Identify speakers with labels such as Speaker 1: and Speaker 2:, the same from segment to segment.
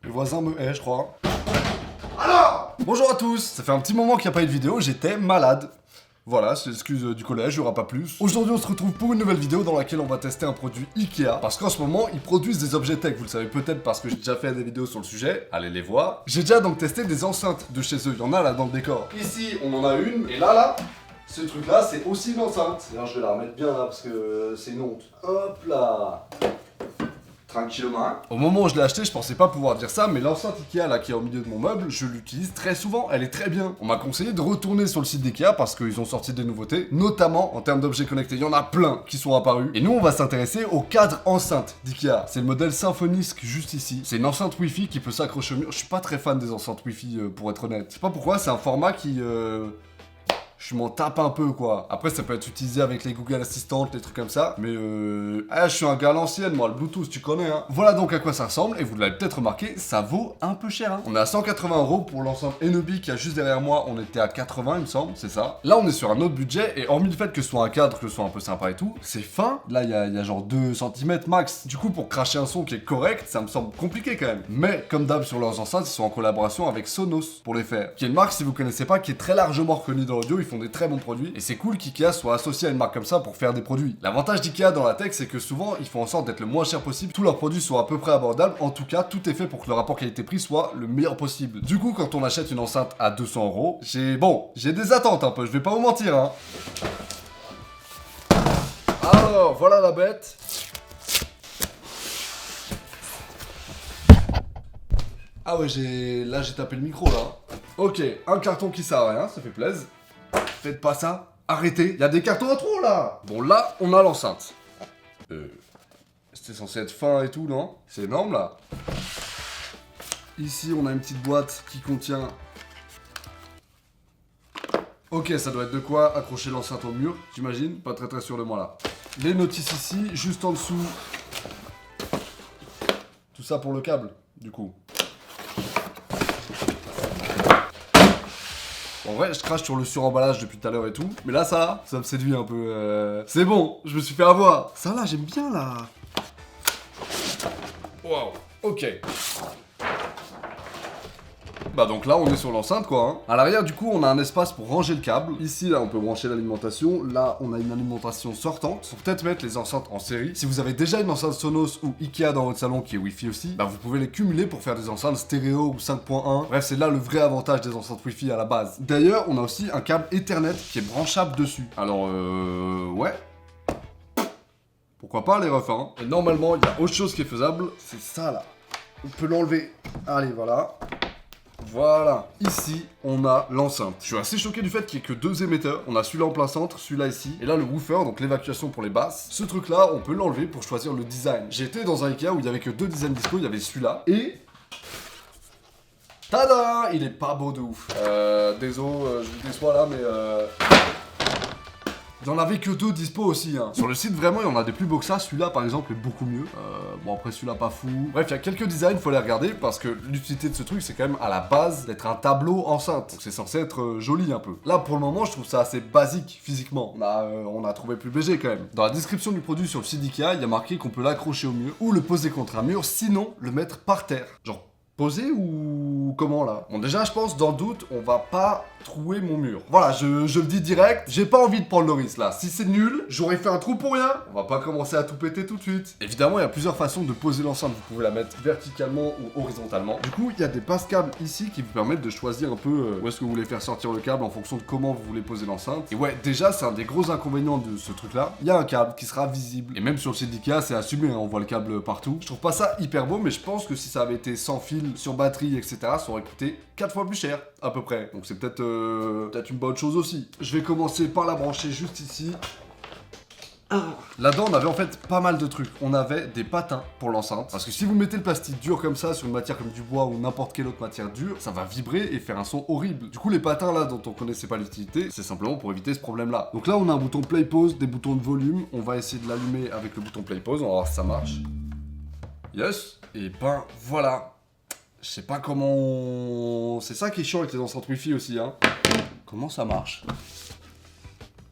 Speaker 1: Le voisin me hait, je crois. Alors, bonjour à tous. Ça fait un petit moment qu'il n'y a pas eu de vidéo, j'étais malade. Voilà, c'est l'excuse du collège, il n'y aura pas plus. Aujourd'hui, on se retrouve pour une nouvelle vidéo dans laquelle on va tester un produit Ikea. Parce qu'en ce moment, ils produisent des objets tech, vous le savez peut-être parce que j'ai déjà fait des vidéos sur le sujet. Allez les voir. J'ai déjà donc testé des enceintes de chez eux, il y en a là dans le décor. Ici, on en a une, et là, ce truc là, c'est aussi une enceinte. D'ailleurs, je vais la remettre bien là parce que c'est une honte. Hop là. Tranquillement. Au moment où je l'ai acheté, je pensais pas pouvoir dire ça, mais l'enceinte Ikea là qui est au milieu de mon meuble, je l'utilise très souvent, elle est très bien. On m'a conseillé de retourner sur le site d'Ikea parce qu'ils ont sorti des nouveautés, notamment en termes d'objets connectés. Il y en a plein qui sont apparus. Et nous, on va s'intéresser au cadre enceinte d'Ikea. C'est le modèle Symfonisk juste ici. C'est une enceinte Wi-Fi qui peut s'accrocher au mur. Je suis pas très fan des enceintes Wi-Fi pour être honnête. Je sais pas pourquoi, c'est un format qui je m'en tape un peu quoi. Après ça peut être utilisé avec les Google Assistant, les trucs comme ça. Mais je suis un gars à l'ancienne moi, le Bluetooth tu connais hein. Voilà donc à quoi ça ressemble et vous l'avez peut-être remarqué, ça vaut un peu cher hein. On est à 180 € pour l'enceinte Enobi qui a juste derrière moi, on était à 80 il me semble, c'est ça. Là on est sur un autre budget et hormis le fait que ce soit un cadre, que ce soit un peu sympa et tout, c'est fin. Là il y a genre 2 cm max. Du coup pour cracher un son qui est correct, ça me semble compliqué quand même. Mais comme d'hab sur leurs enceintes, ils sont en collaboration avec Sonos pour les faire. Qui est une marque si vous connaissez pas, qui est très largement reconnue dans l'audio, ils font des très bons produits et c'est cool qu'IKEA soit associé à une marque comme ça pour faire des produits. L'avantage d'IKEA dans la tech c'est que souvent ils font en sorte d'être le moins cher possible, tous leurs produits sont à peu près abordables, en tout cas tout est fait pour que le rapport qualité-prix soit le meilleur possible. Du coup quand on achète une enceinte à 200 €, j'ai des attentes un peu, je vais pas vous mentir hein. Alors voilà la bête. Ah ouais j'ai tapé le micro là. Ok, un carton qui sert à rien, ça fait plaisir. Faites pas ça, arrêtez, il y a des cartons à trop là. Bon là, on a l'enceinte. C'était censé être fin et tout, non? C'est énorme là. Ici, on a une petite boîte qui contient... Ok, ça doit être de quoi accrocher l'enceinte au mur, j'imagine. Pas très sûr de moi là. Les notices ici, juste en dessous. Tout ça pour le câble, du coup. En vrai, je crache sur le suremballage depuis tout à l'heure et tout. Mais là, ça me séduit un peu. C'est bon, je me suis fait avoir. Ça là, j'aime bien là. Waouh, ok. Bah donc là, on est sur l'enceinte quoi. Hein. À l'arrière, du coup, on a un espace pour ranger le câble. Ici, là, on peut brancher l'alimentation. Là, on a une alimentation sortante. Pour peut-être mettre les enceintes en série. Si vous avez déjà une enceinte Sonos ou Ikea dans votre salon qui est Wi-Fi aussi, bah vous pouvez les cumuler pour faire des enceintes stéréo ou 5.1. Bref, c'est là le vrai avantage des enceintes Wi-Fi à la base. D'ailleurs, on a aussi un câble Ethernet qui est branchable dessus. Alors, ouais. Pourquoi pas les refs, hein. Et normalement, il y a autre chose qui est faisable. C'est ça là. On peut l'enlever. Allez, voilà. Voilà, ici on a l'enceinte. Je suis assez choqué du fait qu'il n'y ait que 2 émetteurs. On a celui-là en plein centre, celui-là ici. Et là le woofer, donc l'évacuation pour les basses. Ce truc là, on peut l'enlever pour choisir le design. J'étais dans un Ikea où il n'y avait que 2 designs dispo, il y avait celui-là et... Tada! Il est pas beau de ouf. Désolé, je vous déçois là, mais il n'y en avait que 2 dispo aussi hein. Sur le site vraiment il y en a des plus beaux que ça. Celui-là par exemple est beaucoup mieux. Bon après celui-là pas fou. Bref il y a quelques designs, faut les regarder parce que l'utilité de ce truc c'est quand même à la base d'être un tableau enceinte. Donc c'est censé être joli un peu. Là pour le moment je trouve ça assez basique physiquement. On a trouvé plus léger quand même. Dans la description du produit sur le site d'Ikea il y a marqué qu'on peut l'accrocher au mur ou le poser contre un mur, sinon le mettre par terre. Genre poser ou comment là? Bon déjà je pense dans le doute on va pas trouer mon mur. Voilà je le dis direct, j'ai pas envie de prendre le risque là. Si c'est nul, j'aurais fait un trou pour rien. On va pas commencer à tout péter tout de suite. Évidemment il y a plusieurs façons de poser l'enceinte. Vous pouvez la mettre verticalement ou horizontalement. Du coup il y a des passes-câbles ici qui vous permettent de choisir un peu où est-ce que vous voulez faire sortir le câble en fonction de comment vous voulez poser l'enceinte. Et ouais déjà c'est un des gros inconvénients de ce truc là. Il y a un câble qui sera visible. Et même sur le site d'Ikea c'est assumé hein, on voit le câble partout. Je trouve pas ça hyper beau mais je pense que si ça avait été sans fil, sur batterie, etc., ça aurait coûté 4 fois plus cher, à peu près. Donc c'est peut-être une bonne chose aussi. Je vais commencer par la brancher juste ici. Là-dedans, on avait en fait pas mal de trucs. On avait des patins pour l'enceinte. Parce que si vous mettez le plastique dur comme ça sur une matière comme du bois ou n'importe quelle autre matière dure, ça va vibrer et faire un son horrible. Du coup, les patins là dont on connaissait pas l'utilité, c'est simplement pour éviter ce problème-là. Donc là, on a un bouton play pause, des boutons de volume. On va essayer de l'allumer avec le bouton play pause. On va voir si ça marche. Yes. Et ben voilà. Je sais pas comment... C'est ça qui est chiant avec les enceintes Wi-Fi aussi, hein. Comment ça marche?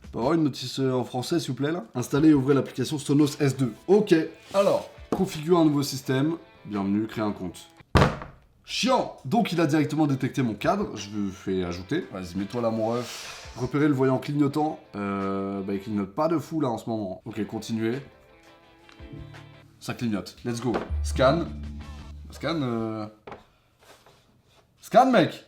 Speaker 1: On peut avoir une notice en français, s'il vous plaît, là? Installer et ouvrir l'application Sonos S2. Ok. Alors, configurer un nouveau système. Bienvenue, créer un compte. Chiant. Donc il a directement détecté mon cadre, je le fais ajouter. Vas-y, mets-toi là mon ref. Repérer le voyant clignotant. Bah il clignote pas de fou là en ce moment. Ok, continuez. Ça clignote. Let's go. Scan. Scan, Scan, mec.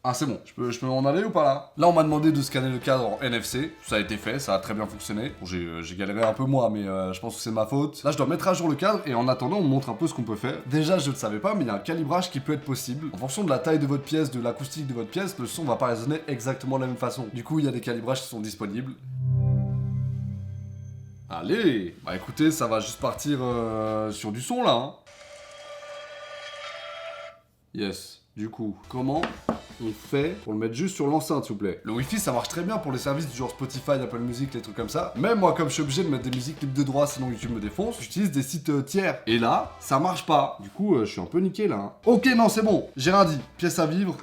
Speaker 1: Ah, c'est bon. Je peux m'en aller ou pas là? Là, on m'a demandé de scanner le cadre en NFC. Ça a été fait, ça a très bien fonctionné. Bon, j'ai galéré un peu moi, mais je pense que c'est ma faute. Là, je dois mettre à jour le cadre et en attendant, on me montre un peu ce qu'on peut faire. Déjà, je ne savais pas, mais il y a un calibrage qui peut être possible. En fonction de la taille de votre pièce, de l'acoustique de votre pièce, le son va pas résonner exactement de la même façon. Du coup, il y a des calibrages qui sont disponibles. Allez! Bah écoutez, ça va juste partir sur du son là, hein. Yes. Du coup, comment on fait pour le mettre juste sur l'enceinte, s'il vous plaît? Le Wi-Fi, ça marche très bien pour les services du genre Spotify, Apple Music, les trucs comme ça. Même moi, comme je suis obligé de mettre des musiques libres de droit, sinon YouTube me défonce, j'utilise des sites tiers. Et là, ça marche pas. Du coup, je suis un peu niqué là, hein. Ok, non, c'est bon. J'ai rien dit. Pièce à vivre.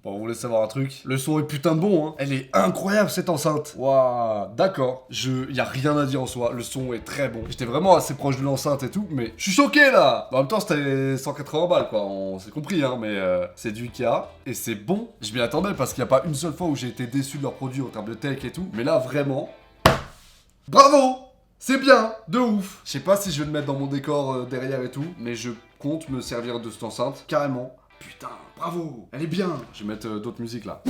Speaker 1: Bon, vous voulez savoir un truc? Le son est putain de bon, hein. Elle est incroyable, cette enceinte. Waouh, d'accord. Y a rien à dire en soi. Le son est très bon. J'étais vraiment assez proche de l'enceinte et tout, mais je suis choqué, là. En même temps, c'était 180 balles, quoi. On s'est compris, hein, mais c'est du Ikea. Et c'est bon. Je m'y attendais parce qu'il n'y a pas une seule fois où j'ai été déçu de leurs produits en termes de tech et tout. Mais là, vraiment... Bravo! C'est bien, de ouf. Je sais pas si je vais le mettre dans mon décor derrière et tout, mais je compte me servir de cette enceinte, carrément. Putain, bravo, elle est bien. Je vais mettre d'autres musiques là.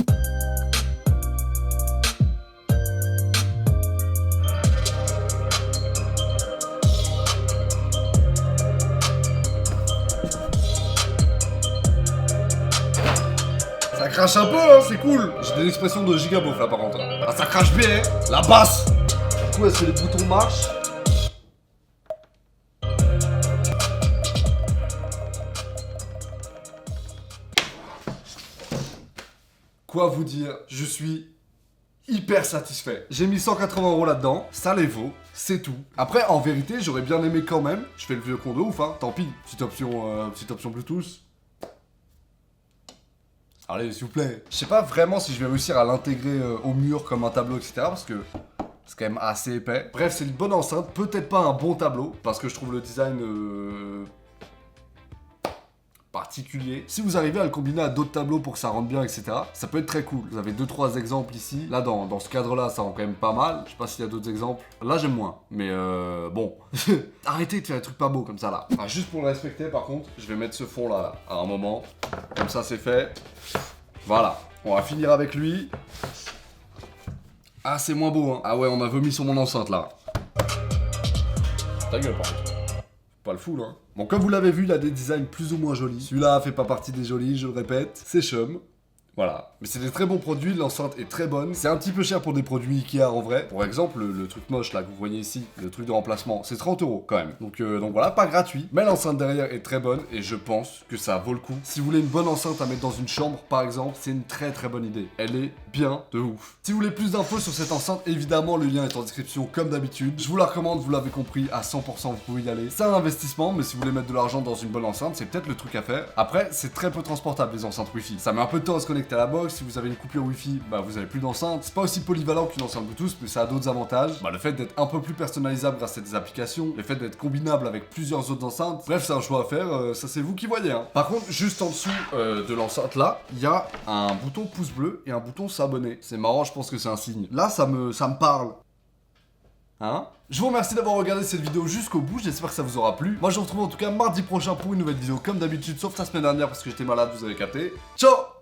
Speaker 1: Ça crache un peu, hein, c'est cool. J'ai des expressions de gigabof là par contre. Ah, ça crache bien, hein. La basse. Du coup, est-ce que les boutons marchent? Quoi vous dire, je suis hyper satisfait. J'ai mis 180 € là-dedans, ça les vaut, c'est tout. Après, en vérité, j'aurais bien aimé quand même, je fais le vieux con de ouf, hein, tant pis, petite option Bluetooth. Allez, s'il vous plaît. Je sais pas vraiment si je vais réussir à l'intégrer au mur comme un tableau, etc. parce que c'est quand même assez épais. Bref, c'est une bonne enceinte, peut-être pas un bon tableau, parce que je trouve le design... particulier. Si vous arrivez à le combiner à d'autres tableaux pour que ça rentre bien, etc., ça peut être très cool. Vous avez 2-3 exemples ici. Là, dans ce cadre-là, ça rend quand même pas mal. Je sais pas s'il y a d'autres exemples. Là, j'aime moins. Mais bon. Arrêtez de faire des trucs pas beaux comme ça, là. Ah, juste pour le respecter, par contre, je vais mettre ce fond-là, là, à un moment. Comme ça, c'est fait. Voilà. On va finir avec lui. Ah, c'est moins beau, hein. Ah ouais, on a vomi sur mon enceinte, là. Ta gueule, par contre. Pas le full, hein. Bon, comme vous l'avez vu, il a des designs plus ou moins jolis. Celui-là fait pas partie des jolis, je le répète. C'est chum. Voilà. Mais c'est des très bons produits, l'enceinte est très bonne. C'est un petit peu cher pour des produits Ikea en vrai. Pour exemple, le truc moche là que vous voyez ici, le truc de remplacement, c'est 30 € quand même. Donc voilà, pas gratuit. Mais l'enceinte derrière est très bonne et je pense que ça vaut le coup. Si vous voulez une bonne enceinte à mettre dans une chambre par exemple, c'est une très très bonne idée. Elle est bien de ouf. Si vous voulez plus d'infos sur cette enceinte, évidemment le lien est en description comme d'habitude. Je vous la recommande, vous l'avez compris, à 100% vous pouvez y aller. C'est un investissement, mais si vous voulez mettre de l'argent dans une bonne enceinte, c'est peut-être le truc à faire. Après, c'est très peu transportable les enceintes Wi-Fi. Ça met un peu de temps à se connecter à la box. Si vous avez une coupure Wi-Fi, bah vous avez plus d'enceinte. C'est pas aussi polyvalent qu'une enceinte Bluetooth, mais ça a d'autres avantages. Bah le fait d'être un peu plus personnalisable grâce à des applications, le fait d'être combinable avec plusieurs autres enceintes. Bref, c'est un choix à faire, ça c'est vous qui voyez, hein. Par contre, juste en dessous de l'enceinte là, il y a un bouton pouce bleu et un bouton s'abonner. C'est marrant, je pense que c'est un signe. Là, ça me parle. Hein? Je vous remercie d'avoir regardé cette vidéo jusqu'au bout, j'espère que ça vous aura plu. Moi je vous retrouve en tout cas mardi prochain pour une nouvelle vidéo comme d'habitude, sauf la semaine dernière parce que j'étais malade, vous avez capté. Ciao!